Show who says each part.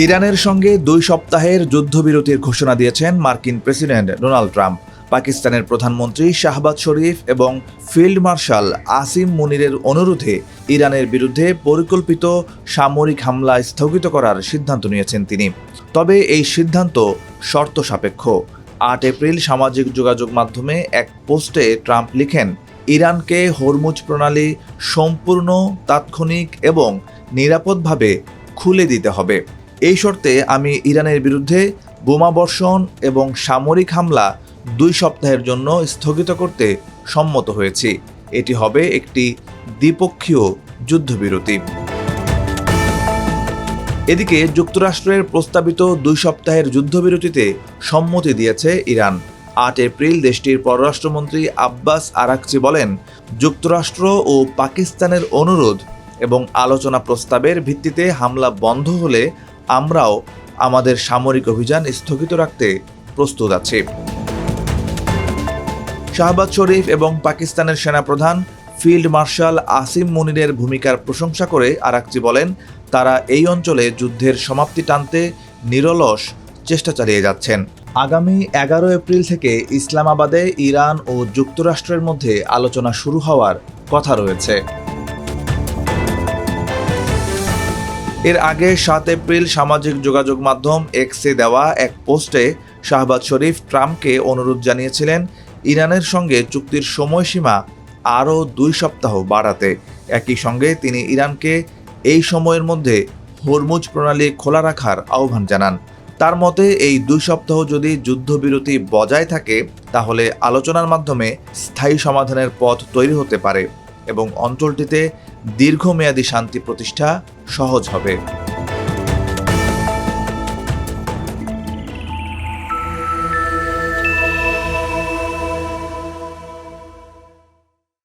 Speaker 1: ইরানের সঙ্গে 2 সপ্তাহের যুদ্ধবিরতির ঘোষণা দিয়েছেন মার্কিন প্রেসিডেন্ট ডোনাল্ড ট্রাম্প। পাকিস্তানের প্রধানমন্ত্রী শাহবাজ শরীফ এবং ফিল্ড মার্শাল আসিম মুনিরের অনুরোধে ইরানের বিরুদ্ধে পরিকল্পিত সামরিক হামলা স্থগিত করার সিদ্ধান্ত নিয়েছেন তিনি। তবে এই সিদ্ধান্ত শর্ত সাপেক্ষ। 8 এপ্রিল সামাজিক যোগাযোগ মাধ্যমে এক পোস্টে ট্রাম্প লিখেন, ইরানকে হরমুজ প্রণালী সম্পূর্ণ, তাৎক্ষণিক এবং নিরাপদভাবে খুলে দিতে হবে। এই শর্তে আমি ইরানের বিরুদ্ধে বোমাবর্ষণ এবং সামরিক হামলা 2 সপ্তাহের জন্য স্থগিত করতে সম্মত হয়েছি। এটি হবে একটি দ্বিপক্ষীয় যুদ্ধবিরতি। এদিকে যুক্তরাষ্ট্রের প্রস্তাবিত 2 সপ্তাহের যুদ্ধবিরতিতে সম্মতি দিয়েছে ইরান। 8 এপ্রিল দেশটির পররাষ্ট্রমন্ত্রী আব্বাস আরাকচি বলেন, যুক্তরাষ্ট্র ও পাকিস্তানের অনুরোধ এবং আলোচনা প্রস্তাবের ভিত্তিতে হামলা বন্ধ হলে আমরাও আমাদের সামরিক অভিযান স্থগিত রাখতে প্রস্তুত আছি। শাহবাজ শরীফ এবং পাকিস্তানের সেনাপ্রধান ফিল্ড মার্শাল আসিম মুনিরের ভূমিকার প্রশংসা করে আরাকচি বলেন, তারা এই অঞ্চলে যুদ্ধের সমাপ্তি টানতে নিরলস চেষ্টা চালিয়ে যাচ্ছেন। আগামী 11 এপ্রিল থেকে ইসলামাবাদে ইরান ও যুক্তরাষ্ট্রের মধ্যে আলোচনা শুরু হওয়ার কথা রয়েছে। এর আগে 7 এপ্রিল সামাজিক যোগাযোগ মাধ্যম এক্সে দেওয়া এক পোস্টে শাহবাজ শরীফ ট্রাম্পকে অনুরোধ জানিয়েছিলেন ইরানের সঙ্গে চুক্তির সময়সীমা আরও 2 সপ্তাহ বাড়াতে। একই সঙ্গে তিনি ইরানকে এই সময়ের মধ্যে হরমুজ প্রণালী খোলা রাখার আহ্বান জানান। তার মতে এই 2 সপ্তাহ যদি যুদ্ধবিরতি বজায় থাকে তাহলে আলোচনার মাধ্যমে স্থায়ী সমাধানের পথ তৈরি হতে পারে এবং অঞ্চলটিতে দীর্ঘমেয়াদী শান্তি প্রতিষ্ঠা সহজ হবে।